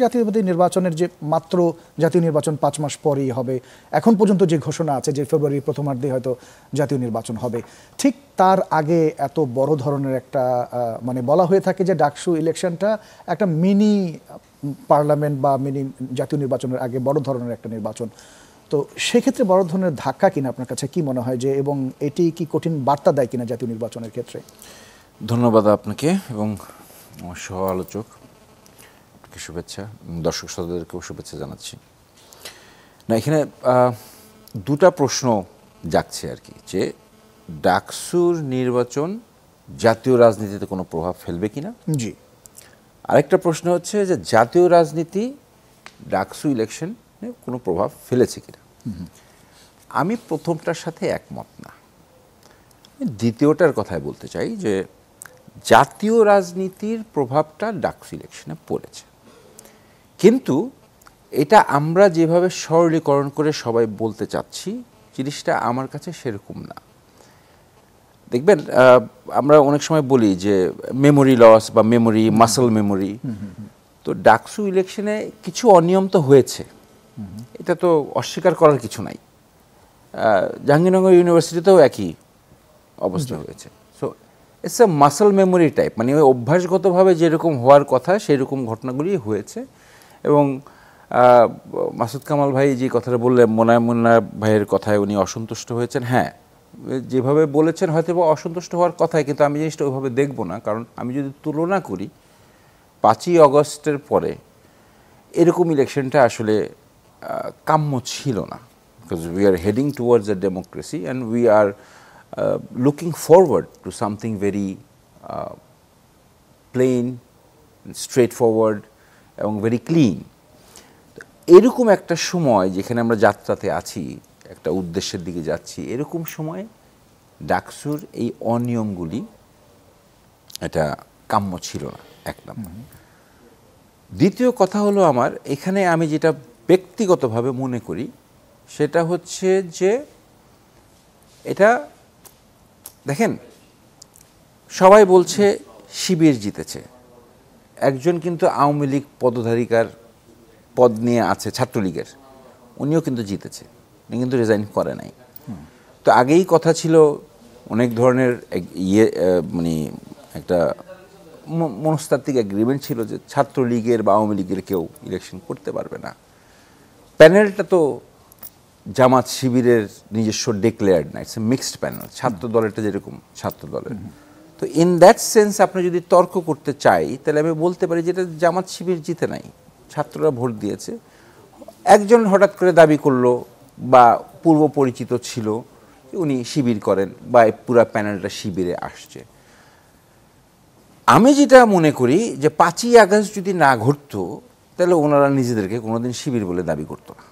জাতীয়তাবাদী নির্বাচনের যে মাত্র জাতীয় নির্বাচন 5 মাস পরেই হবে, এখন পর্যন্ত যে ঘোষণা আছে যে ফেব্রুয়ারির প্রথমার্ধে হয়তো জাতীয় নির্বাচন হবে, ঠিক তার আগে এত বড় ধরনের একটা মানে বলা হয়ে থাকে যে ডাকসু ইলেকশনটা একটা মিনি পার্লামেন্ট বা মিনি জাতীয় নির্বাচনের আগে বড় ধরনের একটা নির্বাচন। তো সেক্ষেত্রে বড় ধরনের ধাক্কা কিনা আপনার কাছে কি মনে হয় যে, এবং এটি কি কঠিন বার্তা দেয় কিনা জাতীয় নির্বাচনের ক্ষেত্রে? ধন্যবাদ আপনাকে এবং আমার সহ আলোচক শুভেচ্ছা, দর্শক শ্রোতাদেরকেও শুভেচ্ছা জানাচ্ছি। না, এখানে দুটা প্রশ্ন জাগছে আর কি, যে ডাকসুর নির্বাচন জাতীয় রাজনীতিতে কোনো প্রভাব ফেলবে কিনা। জি। আরেকটা প্রশ্ন হচ্ছে যে জাতীয় রাজনীতি ডাকসু ইলেকশন কোনো প্রভাব ফেলেছে কিনা। আমি প্রথমটার সাথে একমত না, দ্বিতীয়টার কথাই বলতে চাই যে জাতীয় রাজনীতির প্রভাবটা ডাকসু ইলেকশনে পড়েছে, কিন্তু এটা আমরা যেভাবে সরলীকরণ করে সবাই বলতে চাচ্ছি জিনিসটা আমার কাছে সেরকম না। দেখবেন আমরা অনেক সময় বলি যে মেমোরি লস বা মেমোরি মাসল মেমোরি, তো ডাকসু ইলেকশনে কিছু অনিয়ম তো হয়েছে, এটা তো অস্বীকার করার কিছু নাই। জাহাঙ্গীরনগর ইউনিভার্সিটিতেও একই অবস্থা হয়েছে। So it's a muscle memory type, মানে ওই অভ্যাসগতভাবে যেরকম হওয়ার কথা সেই রকম ঘটনাগুলি হয়েছে। এবং মাসুদ কামাল ভাই যে কথাটা বললেন, মোনা ভাইয়ের কথায় উনি অসন্তুষ্ট হয়েছেন। হ্যাঁ, যেভাবে বলেছেন হয়তো অসন্তুষ্ট হওয়ার কথাই, কিন্তু আমি জিনিসটা ওইভাবে দেখব না। কারণ আমি যদি তুলনা করি 5ই অগস্টের পরে এরকম ইলেকশনটা আসলে কাম্য ছিল না, because we are heading towards a democracy and we are looking forward to something very plain, straight forward এবং ভেরি ক্লিন। এরকম একটা সময় যেখানে আমরা যাত্রাতে আছি, একটা উদ্দেশ্যের দিকে যাচ্ছি, এরকম সময় ডাকসুর এই অনিয়মগুলি এটা কাম্য ছিল না, এক নম্বর। দ্বিতীয় কথা হলো, আমার এখানে আমি যেটা ব্যক্তিগতভাবে মনে করি সেটা হচ্ছে যে এটা দেখেন, সবাই বলছে শিবির জিতেছে, একজন কিন্তু আওয়ামী লীগ পদধারিকার পদ নিয়ে আছে ছাত্রলীগের, উনিও কিন্তু জিতেছে, উনি কিন্তু রিজাইন করে নাই। তো আগেই কথা ছিল, অনেক ধরনের মানে একটা মনস্তাত্ত্বিক এগ্রিমেন্ট ছিল যে ছাত্রলীগের বা আওয়ামী লীগের কেউ ইলেকশন করতে পারবে না। প্যানেলটা তো জামাত শিবিরের নিজস্ব ডিক্লেয়ার্ড না, ইটস এ মিক্সড প্যানেল, ছাত্র দলেরটা যেরকম ছাত্র দলের। তো ইন দ্যাট সেন্স আপনি যদি তর্ক করতে চাই তাহলে আমি বলতে পারি যেটা জামাত শিবির জিতে নাই, ছাত্ররা ভোট দিয়েছে। একজন হঠাৎ করে দাবি করলো বা পূর্ব পরিচিত ছিল উনি শিবির করেন বা পুরা প্যানেলটা শিবিরে আসছে। আমি যেটা মনে করি যে 5ই আগস্ট যদি না ঘটতো তাহলে ওনারা নিজেদেরকে কোনোদিন শিবির বলে দাবি করতো না।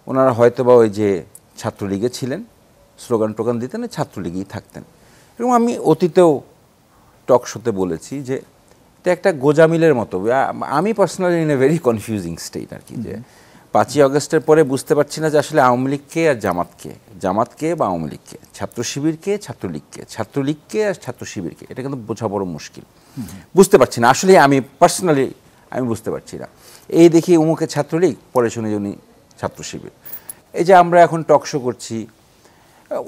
ওনারা হয়তো বা ওই যে ছাত্রলীগে ছিলেন, স্লোগান টোগান দিতেন, ছাত্রলীগেই থাকতেন। এবং আমি অতীতেও টক শোতে বলেছি যে এটা একটা গোজামিলের মতো। আমি personally in a very confusing state আর কি, যে 5ই আগস্টের পরে বুঝতে পারছি না যে আসলে আওয়ামী লীগকে আর জামাতকে বা আওয়ামী লীগকে, ছাত্র শিবিরকে, ছাত্রলীগকে আর ছাত্র শিবিরকে, এটা কিন্তু বোঝা বড় মুশকিল। বুঝতে পারছি না আসলে, আমি পার্সোনালি আমি বুঝতে পারছি না। এই দেখি উমুকে ছাত্রলীগ, পরে শুনে উনি ছাত্র শিবির। এই যে আমরা এখন টক শো করছি,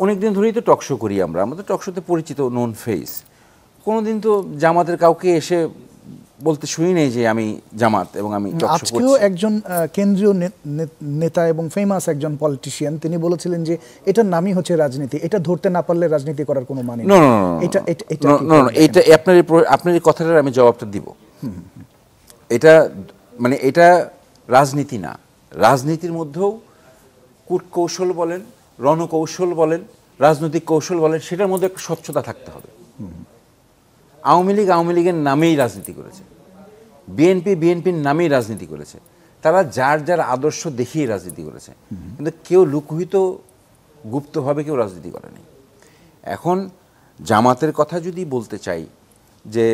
অনেকদিন ধরেই তো টক শো করি, আমাদের টক শোতে পরিচিত নোন ফেস। কোনোদিন তো জামাতের কাউকে এসে বলতে শুনি নেই যে আমি জামাত এবং আমি টক শো করছি। আজকেও একজন কেন্দ্রীয় নেতা এবং ফেমাস একজন পলিটিশিয়ান তিনি বলেছিলেন যে এটার নামই হচ্ছে রাজনীতি, এটা ধরতে না পারলে রাজনীতি করার কোনো মানে নেই। এটা আপনার এই কথাটার আমি জবাবটা দিব। এটা মানে এটা রাজনীতি না, রাজনীতির মধ্যেও কূটকৌশল বলেন, রণকৌশল বলেন, রাজনৈতিক কৌশল বলেন, সেটার মধ্যে একটা স্বচ্ছতা থাকতে হবে। আওয়ামী লীগের নামেই রাজনীতি করেছে, বিএনপির নামেই রাজনীতি করেছে, তারা যার যার আদর্শ দেখিয়ে রাজনীতি করেছে, কিন্তু কেউ লুকহিত গুপ্তভাবে কেউ রাজনীতি করেনি। এখন জামাতের কথা যদি বলতে চাই যে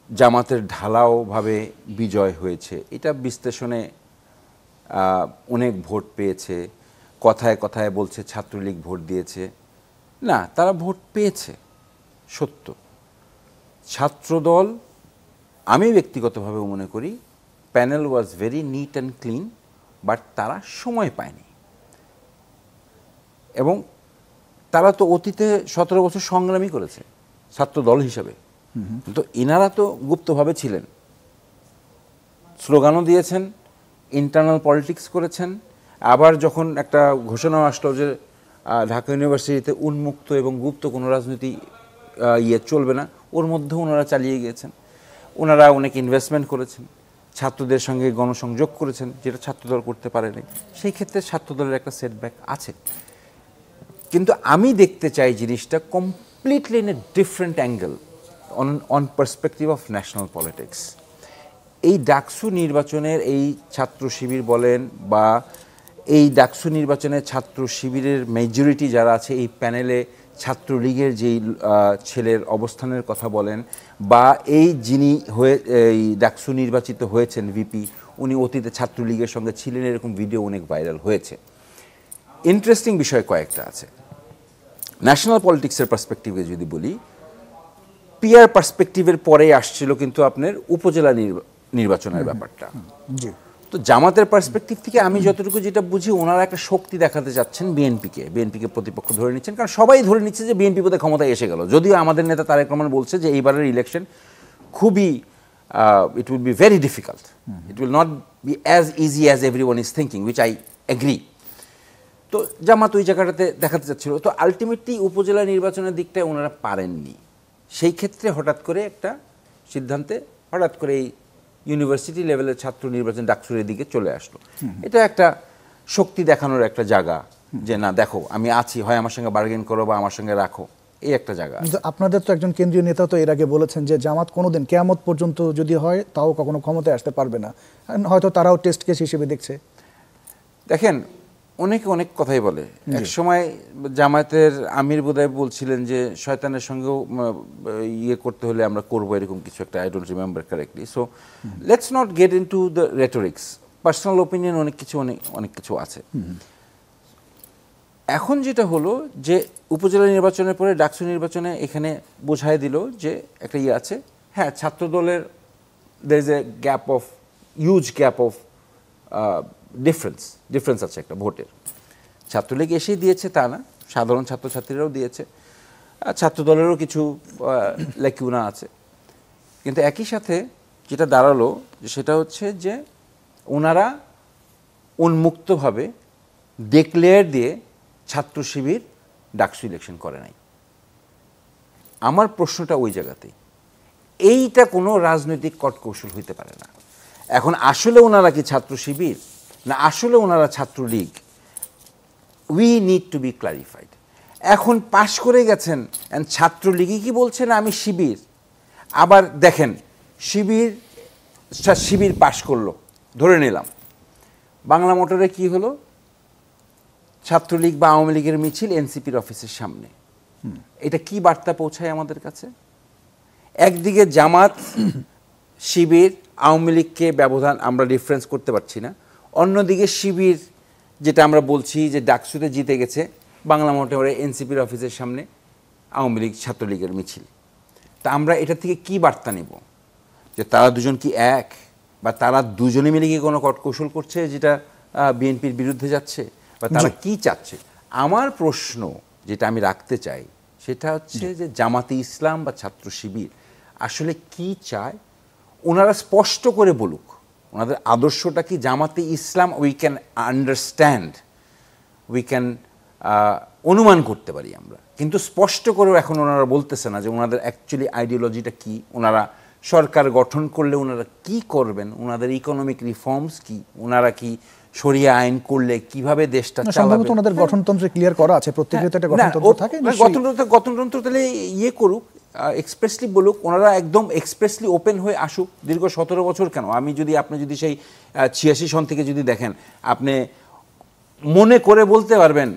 জামাতের ঢালাওভাবে বিজয় হয়েছে, এটা বিশ্লেষণে অনেক ভোট পেয়েছে, কথায় কথায় বলছে ছাত্রলীগ ভোট দিয়েছে, না, তারা ভোট পেয়েছে সত্য। ছাত্রদল, আমি ব্যক্তিগতভাবে মনে করি panel was very neat and clean, but তারা সময় পায়নি। এবং তারা তো অতীতে 17 বছর সংগ্রামী করেছে ছাত্র দল হিসাবে, তো ইনারা তো গুপ্তভাবে ছিলেন, স্লোগানও দিয়েছেন, ইন্টারনাল পলিটিক্স করেছেন। আবার যখন একটা ঘোষণা আসলো যে ঢাকা ইউনিভার্সিটিতে উন্মুক্ত এবং গুপ্ত কোনো রাজনীতি চলবে না, ওর মধ্যেও ওনারা চালিয়ে গিয়েছেন। ওনারা অনেক ইনভেস্টমেন্ট করেছেন, ছাত্রদের সঙ্গে গণসংযোগ করেছেন, যেটা ছাত্রদল করতে পারেনি। সেই ক্ষেত্রে ছাত্রদলের একটা সেটব্যাক আছে, কিন্তু আমি দেখতে চাই জিনিসটা completely in a different angle, on perspective of national politics. এই ডাকসু নির্বাচনের এই ছাত্র শিবির বলেন বা এই ডাকসু নির্বাচনে ছাত্র শিবিরের মেজরিটি যারা আছে এই প্যানেলে, ছাত্রলীগের যেই ছেলের অবস্থানের কথা বলেন, বা এই যিনি এই ডাকসু নির্বাচিত হয়েছেন ভিপি, উনি অতীতে ছাত্রলীগের সঙ্গে ছিলেন, এরকম ভিডিও অনেক ভাইরাল হয়েছে। ইন্টারেস্টিং বিষয় কয়েকটা আছে। ন্যাশনাল পলিটিক্সের পার্সপেক্টিভে যদি বলি, পিয়ার পার্সপেক্টিভের পরে আসছিল কিন্তু আপনার উপজেলা নির্বাচনের ব্যাপারটা। তো জামাতের পার্সপেক্টিভ থেকে আমি যতটুকু যেটা বুঝি, ওনারা একটা শক্তি দেখাতে যাচ্ছেন বিএনপিকে প্রতিপক্ষ ধরে নিচ্ছেন, কারণ সবাই ধরে নিচ্ছে যে বিএনপি বোধহয় ক্ষমতায় এসে গেল। যদিও আমাদের নেতা তারেক রহমান বলছে যে এইবারের ইলেকশন খুবই it will be very difficult, it will not be as easy as everyone is thinking, which I agree. তো জামাত ওই জায়গাটাতে দেখাতে চাচ্ছিল। তো আলটিমেটলি উপজেলা নির্বাচনের দিকটায় ওনারা পারেননি। সেই ক্ষেত্রে হঠাৎ করে একটা সিদ্ধান্তে হঠাৎ করে এই ইউনিভার্সিটি লেভেলের ছাত্র নির্বাচন ডাকসুরের দিকে চলে আসলো। এটা একটা শক্তি দেখানোর একটা জায়গা, যে না দেখো আমি আছি, হয় আমার সঙ্গে বার্গেন করো বা আমার সঙ্গে রাখো, এই একটা জায়গা। আপনাদের তো একজন কেন্দ্রীয় নেতা তো এর আগে বলেছেন যে জামাত কোনোদিন কিয়ামত পর্যন্ত যদি হয় তাও কখনো ক্ষমতায় আসতে পারবে না, হয়তো তারাও টেস্ট কেস হিসেবে দেখছে। দেখেন, অনেকে অনেক কথাই বলে। এক সময় জামায়াতের আমির বোধহয় বলছিলেন যে শয়তানের সঙ্গেও করতে হলে আমরা করবো, এরকম কিছু একটা, I don't remember correctly. So let's not get into the rhetorics, personal opinion অনেক কিছু আছে। এখন যেটা হলো যে উপজেলা নির্বাচনের পরে ডাকসু নির্বাচনে এখানে বোঝাই দিল যে একটা আছে, হ্যাঁ ছাত্রদলের there is a gap of huge gap of difference আছে একটা ভোটের। ছাত্রলীগ এসেই দিয়েছে তা না, সাধারণ ছাত্রছাত্রীরাও দিয়েছে, ছাত্রদলেরও কিছু লেকিউনা আছে। কিন্তু একই সাথে যেটা দাঁড়ালো সেটা হচ্ছে যে ওনারা উন্মুক্তভাবে ডিক্লেয়ার দিয়ে ছাত্র শিবির ডাকসু ইলেকশন করে নাই। আমার প্রশ্নটা ওই জায়গাতেই, এইটা কোনো রাজনৈতিক কটকৌশল হইতে পারে না। এখন আসলে ওনারা কি ছাত্র শিবির না আসলে ওনারা Chhatra League, we need to be clarified. এখন পাশ করে গেছেন, ছাত্রলীগই কি বলছেন আমি শিবির। আবার দেখেন শিবির পাশ করলো, ধরে নিলাম বাংলা মোটরে কি হলো, ছাত্রলীগ বা আওয়ামী লীগের মিছিল এনসিপির অফিসের সামনে। এটা কি বার্তা পৌঁছায় আমাদের কাছে? একদিকে জামাত শিবির আওয়ামী লীগকে ব্যবধান আমরা ডিফারেন্স করতে পারছি না, অন্যদিকে শিবির যেটা আমরা বলছি যে ডাকসুতে জিতে গেছে, বাংলা মোটরে এনসিপির অফিসের সামনে আওয়ামী লীগ ছাত্রলীগের মিছিল। তা আমরা এটা থেকে কি বার্তা নেব? যে তারা দুজন কি এক, বা তারা দুজনে মিলে কি কোনো কটকৌশল করছে যেটা বিএনপির বিরুদ্ধে যাচ্ছে, বা তারা কি চাচ্ছে? আমার প্রশ্ন যেটা আমি রাখতে চাই সেটা হচ্ছে যে জামাতে ইসলাম বা ছাত্র শিবির আসলে কি চায়, ওনারা স্পষ্ট করে বলুক ওনাদের আদর্শটা কি। Jamaat e Islam we can understand, we can অনুমান করতে পারি আমরা, কিন্তু স্পষ্ট করেও এখন ওনারা বলতেছে না যে ওনাদের অ্যাকচুয়ালি আইডিওলজিটা কি, ওনারা সরকার গঠন করলে ওনারা কি করবেন, ওনাদের ইকোনমিক রিফর্মস কি, ওনারা কি শরিয়া আইন করলে কিভাবে দেশটা চালাবে। ওনাদের গঠনতন্ত্রে ক্লিয়ার করা আছে, প্রত্যেকের একটা গঠনতন্ত্র থাকে, গঠনতন্ত্র তাহলে করুক, এক্সপ্রেসলি বলুক, ওনারা একদম এক্সপ্রেসলি ওপেন হয়ে আসুক। দীর্ঘ 17 বছর কেন, আপনি যদি সেই 86 সন থেকে যদি দেখেন, আপনি মনে করে বলতে পারবেন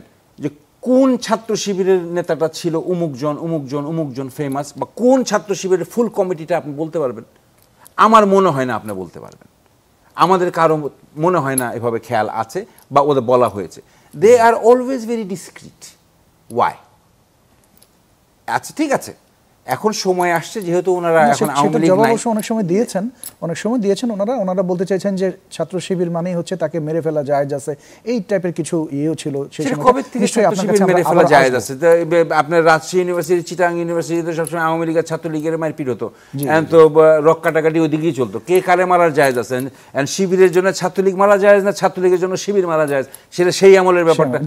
যে কোন ছাত্র শিবিরের নেতাটা ছিল উমুকজন ফেমাস, বা কোন ছাত্র শিবিরের ফুল কমিটিটা আপনি বলতে পারবেন? আমার মনে হয় না আপনি বলতে পারবেন, আমাদের কারো মনে হয় না এভাবে খেয়াল আছে বা ওদের বলা হয়েছে। দে are always very discrete. Y? আচ্ছা ঠিক আছে, এখন সময় আসছে যেহেতু ওনারা এখন আওয়ামী লীগ জবাব নাই, অবশ্য অনেক সময় দিয়েছেন ওনারা বলতে চাইছেন যে ছাত্র শিবির মানেই হচ্ছে তাকে মেরে ফেলা জায়েজ আছে, এই টাইপের কিছু ইয়েও ছিল সেই সেটা সময়। কবে থেকে নিশ্চয়ই ছাত্র আপনার শিবির কাছে মেরে আমরা ফেলা আবার জায়েজ আসবো। আছে? আপনার রাজশাহী ইউনিভার্সিটি, চিটাগাং ইউনিভার্সিটিতে সবসময় আওয়ামী লীগের ছাত্রলীগের মারপিট হতো, এখন তো রক কাটাকাটি ওদিকেই চলতো, কে কারে মারার জায়েজ আছে? শিবিরের জন্য ছাত্রলীগ মারা জায়েজ না ছাত্রলীগের জন্য শিবির মারা জায়েজ, সেটা সেই আমলের ব্যাপারটা।